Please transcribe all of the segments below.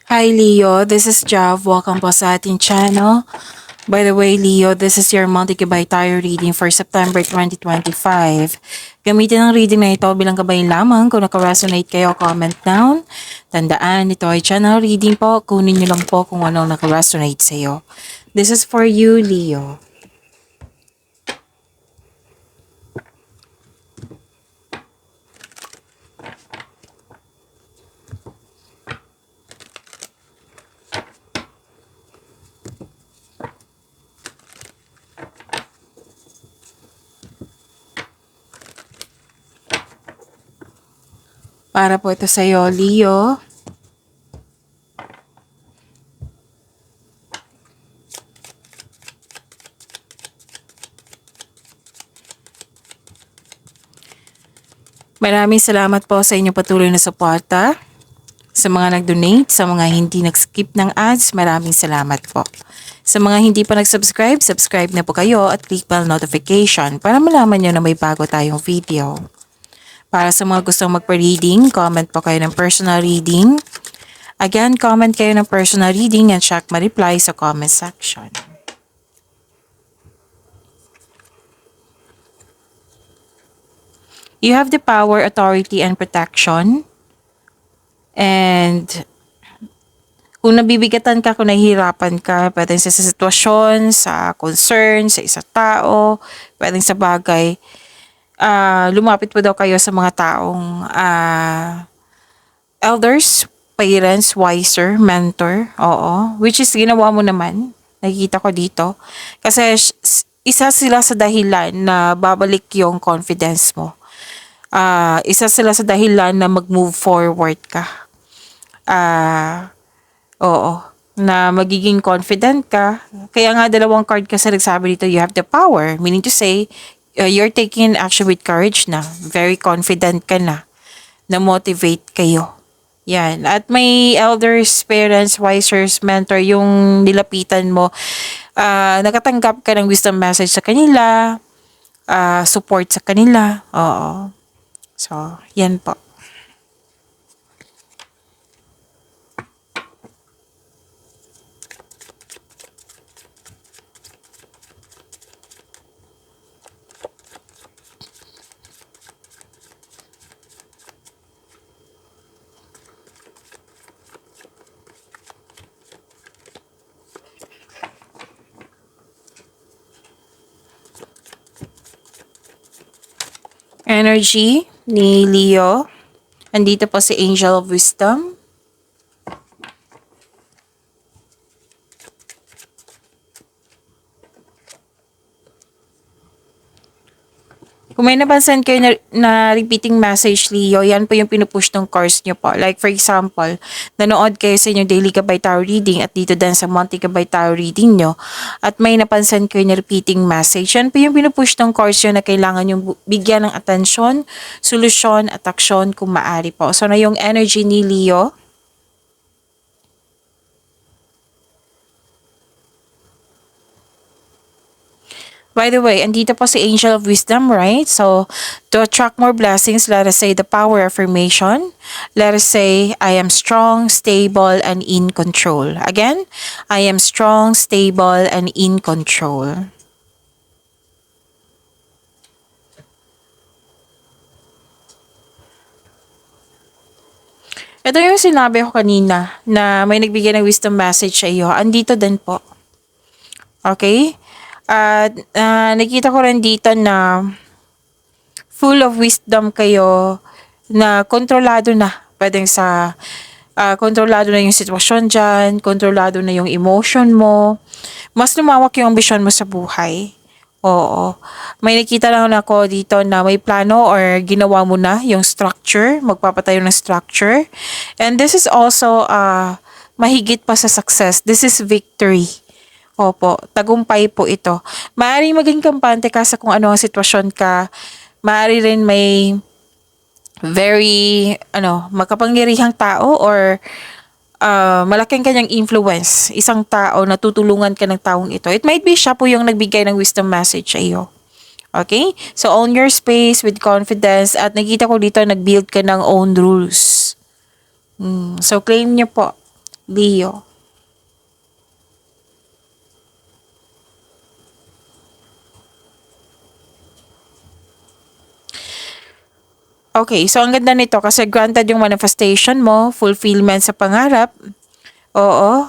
Hi Leo, this is Jav. Welcome po sa ating channel. By the way, Leo, this is your multi-gabay tarot reading for September 2025. Gamitin ang reading na ito bilang gabay lamang. Kung naka-resonate kayo, comment down. Tandaan, ito ay channel reading po. Kunin niyo lang po kung anong naka-resonate sa iyo. This is for you, Leo. Para po ito sa iyo, Leo. Maraming salamat po sa inyong patuloy na suporta. Sa mga nag-donate, sa mga hindi nag-skip ng ads, maraming salamat po. Sa mga hindi pa nag-subscribe, subscribe na po kayo at click bell notification para malaman nyo na may bago tayong video. Para sa mga gustong magpa-reading, comment po kayo ng personal reading. Again, comment kayo ng personal reading and check my reply sa comment section. You have the power, authority, and protection. And kung nabibigatan ka, kung nahihirapan ka, pwedeng sa sitwasyon, sa concern, sa isa tao, pwedeng sa bagay, lumapit po daw kayo sa mga taong elders, parents, wiser, mentor, oo. Which is ginawa mo naman, nakikita ko dito. Kasi isa sila sa dahilan na babalik yung confidence mo. Isa sila sa dahilan na mag-move forward ka. Oo, na magiging confident ka. Kaya nga dalawang card kasi nagsabi dito, you have the power. Meaning to say, you're taking action with courage na. Very confident ka na. Na-motivate kayo. Yan. At may elders, parents, wisers, mentor, yung nilapitan mo. Nakatanggap ka ng wisdom message sa kanila. Support sa kanila. Oo. So, yan po. Energy ni Leo. Andito po si Angel of Wisdom. Kung may napansin kayo na repeating message, Leo, yan po yung pinupush ng cards nyo po. Like for example, nanood kayo sa inyong daily gabay tarot reading at dito din sa monthly gabay tarot reading nyo. At may napansin kayo na repeating message. Yan po yung pinupush ng cards nyo na kailangan yung bigyan ng atensyon, solusyon at aksyon kung maaari po. So na yung energy ni Leo. By the way, andito po si Angel of Wisdom, right? So, to attract more blessings, let us say the power affirmation. Let us say, I am strong, stable, and in control. Again, I am strong, stable, and in control. Ito yung sinabi ko kanina na may nagbigay ng wisdom message sa iyo. Andito din po. Okay? At nakita ko rin dito na full of wisdom kayo na kontrolado na. Pwedeng sa kontrolado na yung sitwasyon dyan, kontrolado na yung emotion mo. Mas lumawak yung ambisyon mo sa buhay. Oo. May nakita lang ako dito na may plano or ginawa mo na yung structure, magpapatayo ng structure. And this is also mahigit pa sa success. This is victory. Opo, tagumpay po ito. Maaaring maging kampante ka sa kung ano ang sitwasyon ka. Maaari rin may very, makapangyarihang tao or malaking kanyang influence. Isang tao na tutulungan ka ng taong ito. It might be siya po yung nagbigay ng wisdom message sa iyo. Okay? So, own your space with confidence. At nakita ko dito, nag-build ka ng own rules. So, claim niyo po Leo. Okay, so ang ganda nito kasi granted yung manifestation mo, fulfillment sa pangarap. Oo.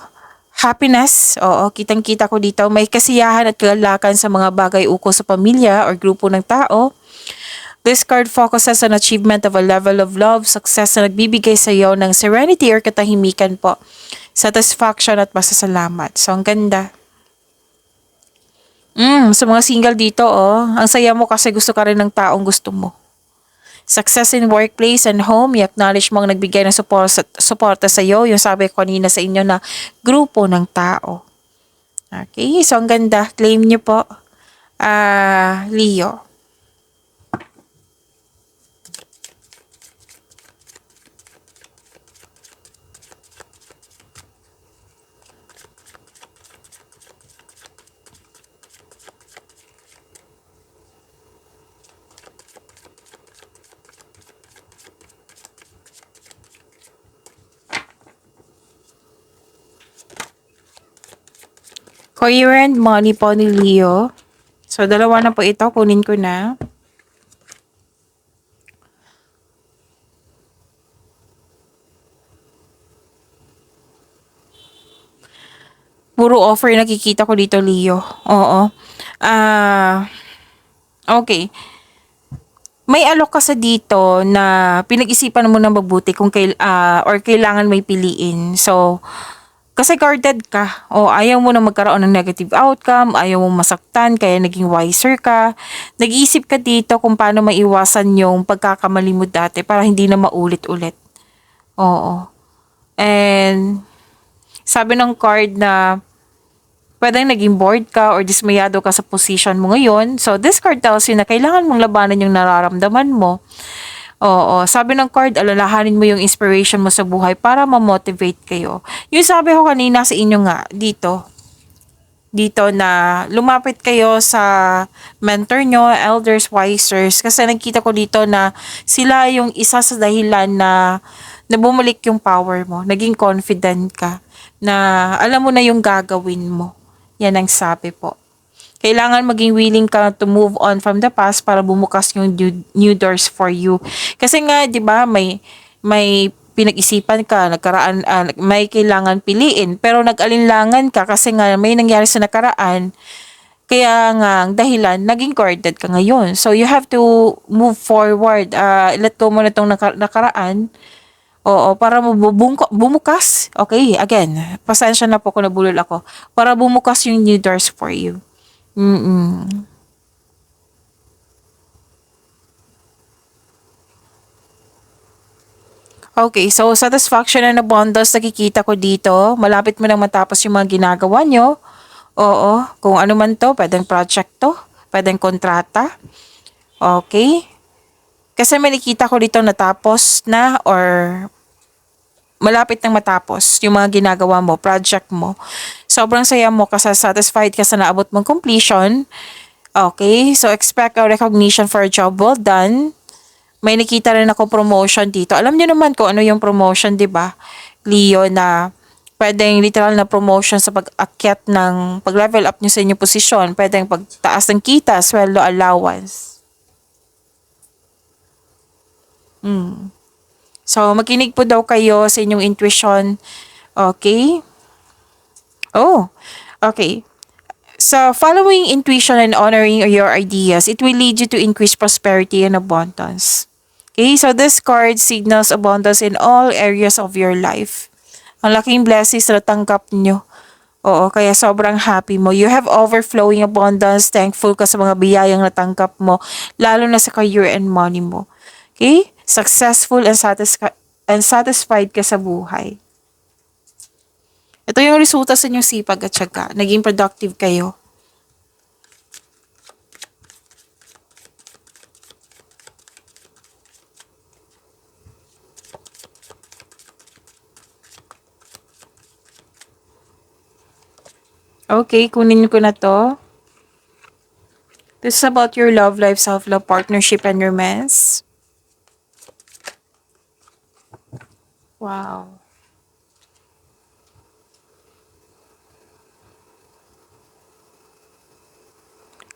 Happiness. Oo, kitang-kita ko dito. May kasiyahan at kagalakan sa mga bagay ukol sa pamilya or grupo ng tao. This card focuses on achievement of a level of love, success na nagbibigay sa iyo ng serenity or katahimikan po. Satisfaction at pasasalamat. So, ang ganda. Sa mga single dito, oh, ang saya mo kasi gusto ka rin ng taong gusto mo. Success in workplace and home, i-acknowledge mo ang nagbigay ng suporta sa iyo, yung sabi ko kanina sa inyo na grupo ng tao. Okay, so ang ganda. Claim niyo po, Leo. Coherent money po ni Leo. So, dalawa na po ito. Kunin ko na. Puro offer nakikita ko dito, Leo. Oo. Okay. May alok ka sa dito na pinag-isipan mo na mabuti kung or kailangan may piliin. So, kasi guarded ka. O ayaw mo na magkaroon ng negative outcome, ayaw mo masaktan, kaya naging wiser ka. Nag-iisip ka dito kung paano maiwasan yung pagkakamali mo dati para hindi na maulit-ulit. Oo. And sabi ng card na pwedeng naging bored ka or dismayado ka sa position mo ngayon. So, this card tells you na kailangan mong labanan yung nararamdaman mo. Oo, sabi ng card, alalahanin mo yung inspiration mo sa buhay para ma-motivate kayo. Yung sabi ko kanina sa inyo nga, dito na lumapit kayo sa mentor nyo, elders, wisers, kasi nakita ko dito na sila yung isa sa dahilan na bumalik yung power mo, naging confident ka, na alam mo na yung gagawin mo. Yan ang sabi po. Kailangan maging willing ka to move on from the past para bumukas yung new doors for you. Kasi nga, 'di ba, may pinag-isipan ka, may kailangan piliin, pero nag-alinlangan ka kasi nga may nangyari sa nakaraan. Kaya nga, ang dahilan, naging guarded ka ngayon. So, you have to move forward. Let go mo na itong nakaraan. Oo, para bumukas. Okay, again, pasensya na po kung nabulol ako. Para bumukas yung new doors for you. Mm. Okay, so satisfaction and abundance nakikita ko dito. Malapit mo nang matapos yung mga ginagawa nyo. Oo, kung ano man to, pwedeng project to, pwedeng kontrata. Okay? Kasi may nakita ko dito natapos na or malapit nang matapos yung mga ginagawa mo, project mo. Sobrang saya mo kasi satisfied ka sa naabot mong completion. Okay, so expect a recognition for a job well done. May nakita rin ako promotion dito. Alam niyo naman kung ano yung promotion, di ba? Leo, na pwedeng literal na promotion sa pag-akyat ng pag-level up niyo sa inyong posisyon. Pwedeng pagtaas ng kita, sweldo, allowance. So, makinig po daw kayo sa inyong intuition. Okay? Oh, okay. So, following intuition and honoring your ideas, it will lead you to increase prosperity and abundance. Okay, so this card signals abundance in all areas of your life. Ang laking blessings na tanggap nyo. Oo, kaya sobrang happy mo. You have overflowing abundance. Thankful ka sa mga biyayang natanggap mo, lalo na sa career and money mo. Okay? Successful and satisfied ka sa buhay. Ito yung resulta sa inyong sipag at syaga. Naging productive kayo. Okay, kunin ko na to. This is about your love life, self-love, partnership, and romance. Wow.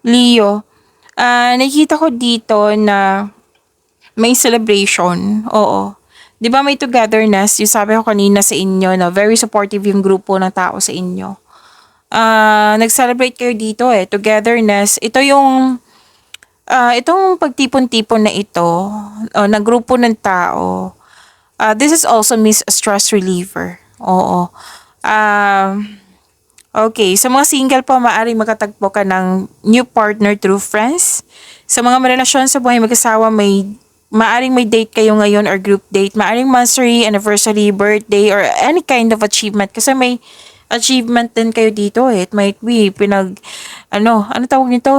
Leo, nakikita ko dito na may celebration. Oo. 'Di ba may togetherness? Yung sabi ko kanina sa inyo na very supportive yung grupo ng tao sa inyo. Nag-celebrate kayo dito eh, togetherness. Ito yung itong pagtipon-tipon na ito, na grupo ng tao. This is also means a stress reliever. Oo. Um, Okay, sa mga single po, maaaring makatagpo ka ng new partner through friends. Sa mga marelasyon sa buhay mag-asawa, maaaring may date kayo ngayon or group date. Maaaring monthsary, anniversary, birthday, or any kind of achievement. Kasi may achievement din kayo dito eh. It might be ano tawag nito?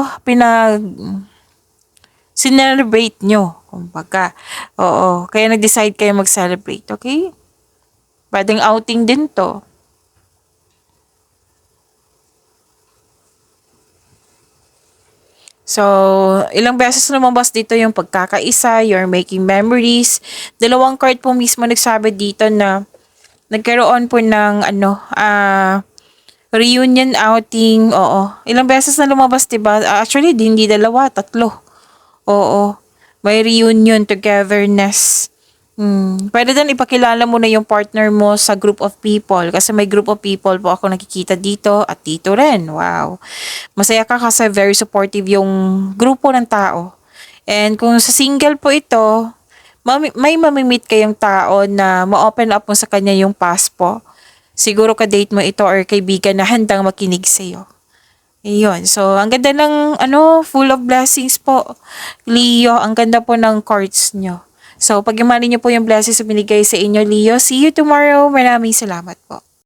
Sinelebrate nyo. Kumbaga. Oo, kaya nag-decide kayo mag-celebrate, okay? Pwedeng outing din to. So, ilang beses lumabas dito yung pagkakaisa, you're making memories. Dalawang card po mismo nagsabi dito na nagkaroon po ng reunion outing. Oo. Ilang beses na lumabas, 'di ba? Actually, hindi dalawa, tatlo. Oo. May reunion, togetherness. Pwede din ipakilala mo na yung partner mo sa group of people kasi may group of people po ako nakikita dito at dito rin. Wow. Masaya ka kasi very supportive yung grupo ng tao. And kung sa single po ito, may mamimit kayong tao na ma-open up mo sa kanya yung past po. Siguro ka-date mo ito or kaibigan na handang makinig sa'yo. Ayun. So, ang ganda ng full of blessings po. Leo, ang ganda po ng cards nyo. So, pag niyo po yung blessings na binigay sa inyo, Leo. See you tomorrow. Maraming salamat po.